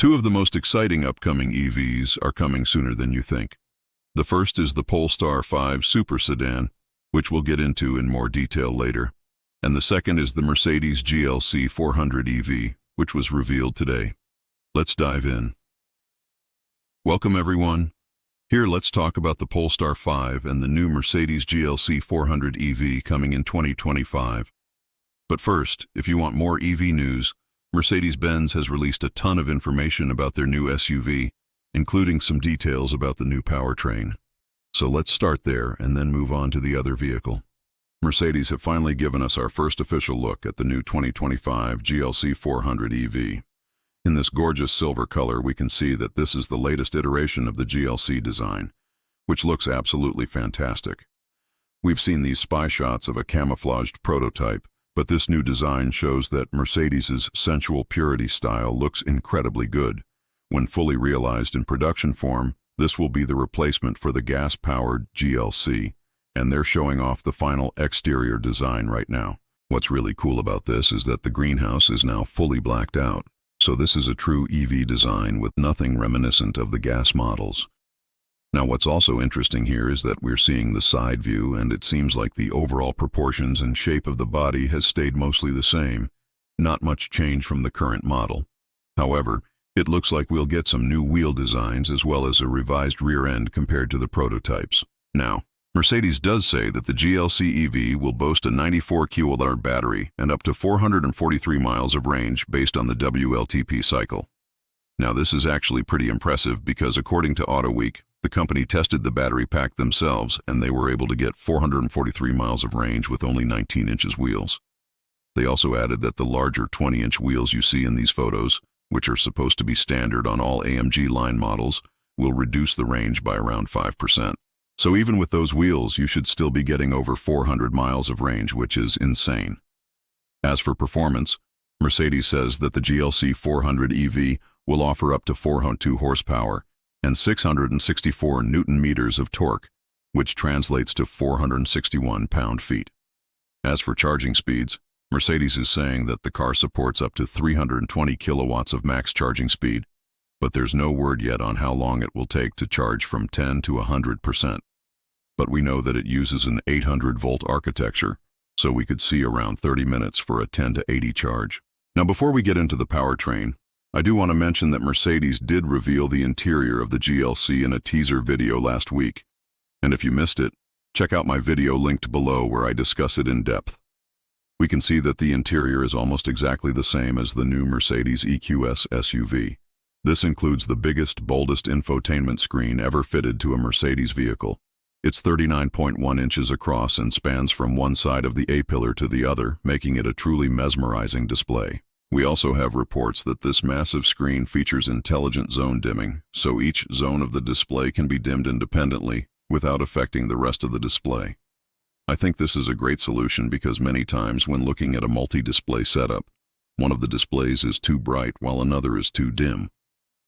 Two of the most exciting upcoming EVs are coming sooner than you think. The first is the Polestar 5 Super Sedan, which we'll get into in more detail later. And the second is the Mercedes GLC 400 EV, which was revealed today. Let's dive in. Welcome everyone. Here let's talk about the Polestar 5 and the new Mercedes GLC 400 EV coming in 2025. But first, if you want more EV news, Mercedes-Benz has released a ton of information about their new SUV, including some details about the new powertrain. So let's start there and then move on to the other vehicle. Mercedes have finally given us our first official look at the new 2025 GLC 400 EV. In this gorgeous silver color, we can see that this is the latest iteration of the GLC design, which looks absolutely fantastic. We've seen these spy shots of a camouflaged prototype, but this new design shows that Mercedes's sensual purity style looks incredibly good. When fully realized in production form, this will be the replacement for the gas-powered GLC, and they're showing off the final exterior design right now. What's really cool about this is that the greenhouse is now fully blacked out, so this is a true EV design with nothing reminiscent of the gas models. Now what's also interesting here is that we're seeing the side view, and it seems like the overall proportions and shape of the body has stayed mostly the same. Not much change from the current model. However, it looks like we'll get some new wheel designs as well as a revised rear end compared to the prototypes. Now, Mercedes does say that the GLC EV will boast a 94 kWh battery and up to 443 miles of range based on the WLTP cycle. Now this is actually pretty impressive because according to AutoWeek, the company tested the battery pack themselves and they were able to get 443 miles of range with only 19 inches wheels. They also added that the larger 20-inch wheels you see in these photos, which are supposed to be standard on all AMG line models, will reduce the range by around 5%. So even with those wheels, you should still be getting over 400 miles of range, which is insane. As for performance, Mercedes says that the GLC 400 EV will offer up to 402 horsepower and 664 Newton-meters of torque, which translates to 461 pound-feet. As for charging speeds, Mercedes is saying that the car supports up to 320 kilowatts of max charging speed, but there's no word yet on how long it will take to charge from 10 to 100%. But we know that it uses an 800-volt architecture, so we could see around 30 minutes for a 10 to 80 charge. Now before we get into the powertrain, I do want to mention that Mercedes did reveal the interior of the GLC in a teaser video last week, and if you missed it, check out my video linked below where I discuss it in depth. We can see that the interior is almost exactly the same as the new Mercedes EQS SUV. This includes the biggest, boldest infotainment screen ever fitted to a Mercedes vehicle. It's 39.1 inches across and spans from one side of the A-pillar to the other, making it a truly mesmerizing display. We also have reports that this massive screen features intelligent zone dimming, so each zone of the display can be dimmed independently without affecting the rest of the display. I think this is a great solution because many times when looking at a multi-display setup, one of the displays is too bright while another is too dim.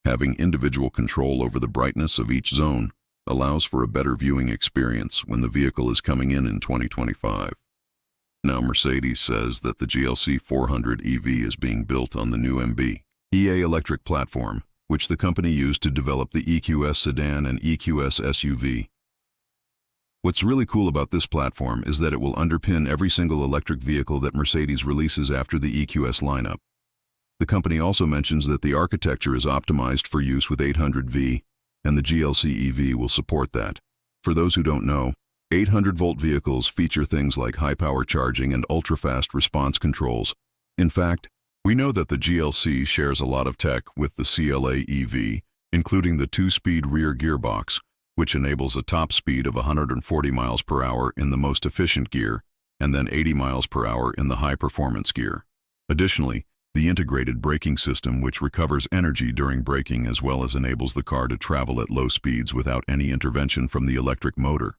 Having individual control over the brightness of each zone allows for a better viewing experience when the vehicle is coming in 2025. Now Mercedes says that the GLC 400 EV is being built on the new MB.EA electric platform, which the company used to develop the EQS sedan and EQS SUV. What's really cool about this platform is that it will underpin every single electric vehicle that Mercedes releases after the EQS lineup. The company also mentions that the architecture is optimized for use with 800V, and the GLC EV will support that. For those who don't know, 800-volt vehicles feature things like high-power charging and ultra-fast response controls. In fact, we know that the GLC shares a lot of tech with the CLA EV, including the 2-speed rear gearbox, which enables a top speed of 140 miles per hour in the most efficient gear, and then 80 miles per hour in the high-performance gear. Additionally, the integrated braking system, which recovers energy during braking as well as enables the car to travel at low speeds without any intervention from the electric motor.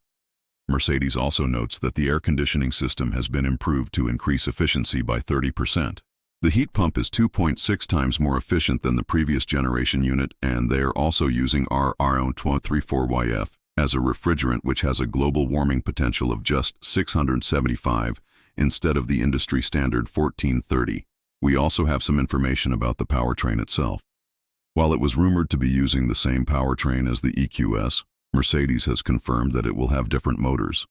Mercedes also notes that the air conditioning system has been improved to increase efficiency by 30%. The heat pump is 2.6 times more efficient than the previous generation unit, and they are also using R234YF as a refrigerant, which has a global warming potential of just 675 instead of the industry standard 1430. We also have some information about the powertrain itself. While it was rumored to be using the same powertrain as the EQS, Mercedes has confirmed that it will have different motors.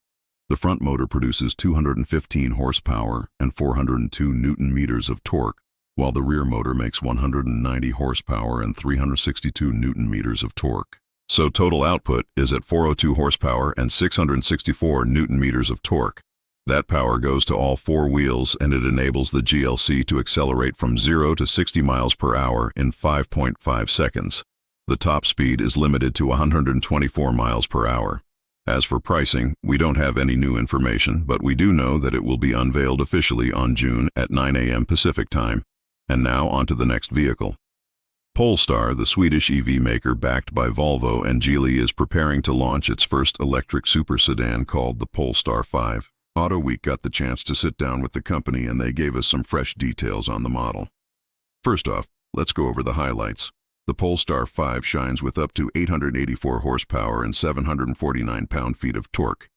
The front motor produces 215 horsepower and 402 Newton-meters of torque, while the rear motor makes 190 horsepower and 362 Newton-meters of torque. So total output is at 402 horsepower and 664 Newton-meters of torque. That power goes to all four wheels, and it enables the GLC to accelerate from 0 to 60 miles per hour in 5.5 seconds. The top speed is limited to 124 miles per hour. As for pricing, we don't have any new information, but we do know that it will be unveiled officially on June at 9 a.m. Pacific time. And now on to the next vehicle. Polestar, the Swedish EV maker backed by Volvo and Geely, is preparing to launch its first electric super sedan called the Polestar 5. Auto Week got the chance to sit down with the company, and they gave us some fresh details on the model. First off, let's go over the highlights. The Polestar 5 shines with up to 884 horsepower and 749 pound-feet of torque.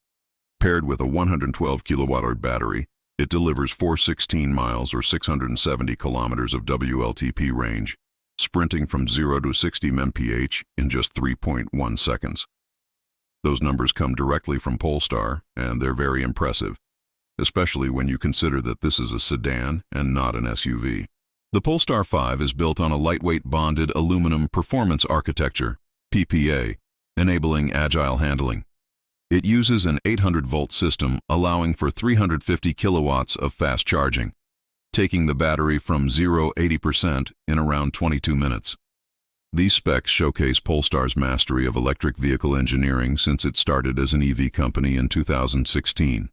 Paired with a 112 kilowatt-hour battery, it delivers 416 miles or 670 kilometers of WLTP range, sprinting from 0 to 60 mph in just 3.1 seconds. Those numbers come directly from Polestar, and they're very impressive, especially when you consider that this is a sedan and not an SUV. The Polestar 5 is built on a lightweight bonded aluminum performance architecture, PPA, enabling agile handling. It uses an 800-volt system allowing for 350 kilowatts of fast charging, taking the battery from 0-80% in around 22 minutes. These specs showcase Polestar's mastery of electric vehicle engineering since it started as an EV company in 2016.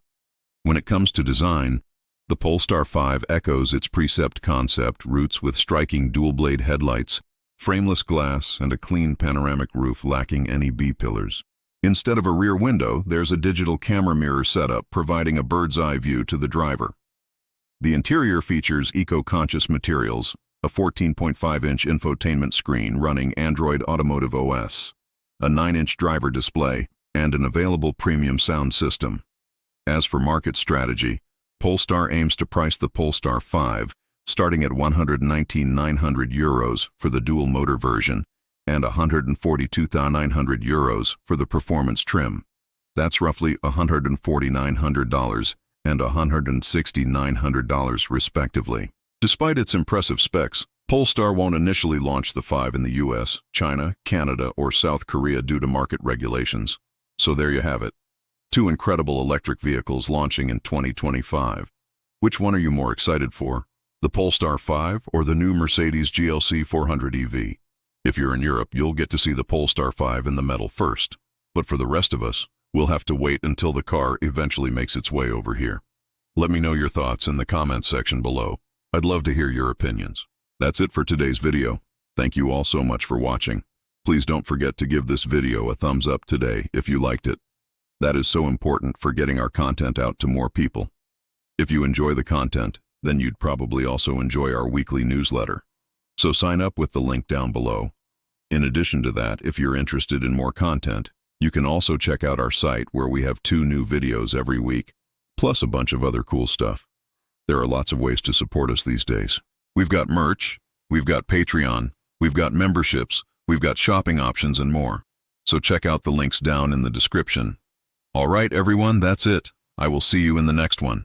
When it comes to design, the Polestar 5 echoes its Precept concept roots with striking dual-blade headlights, frameless glass, and a clean panoramic roof lacking any B-pillars. Instead of a rear window, there's a digital camera mirror setup providing a bird's-eye view to the driver. The interior features eco-conscious materials, a 14.5-inch infotainment screen running Android Automotive OS, a 9-inch driver display, and an available premium sound system. As for market strategy, Polestar aims to price the Polestar 5 starting at €119,900 for the dual-motor version and €142,900 for the performance trim. That's roughly $149,900 and $160,900 respectively. Despite its impressive specs, Polestar won't initially launch the 5 in the US, China, Canada, or South Korea due to market regulations. So there you have it. Two incredible electric vehicles launching in 2025. Which one are you more excited for? The Polestar 5 or the new Mercedes GLC 400 EV? If you're in Europe, you'll get to see the Polestar 5 in the metal first. But for the rest of us, we'll have to wait until the car eventually makes its way over here. Let me know your thoughts in the comments section below. I'd love to hear your opinions. That's it for today's video. Thank you all so much for watching. Please don't forget to give this video a thumbs up today if you liked it. That is so important for getting our content out to more people. If you enjoy the content, then you'd probably also enjoy our weekly newsletter. So sign up with the link down below. In addition to that, if you're interested in more content, you can also check out our site where we have 2 new videos every week, plus a bunch of other cool stuff. There are lots of ways to support us these days. We've got merch, we've got Patreon, we've got memberships, we've got shopping options and more. So check out the links down in the description. All right, everyone, that's it. I will see you in the next one.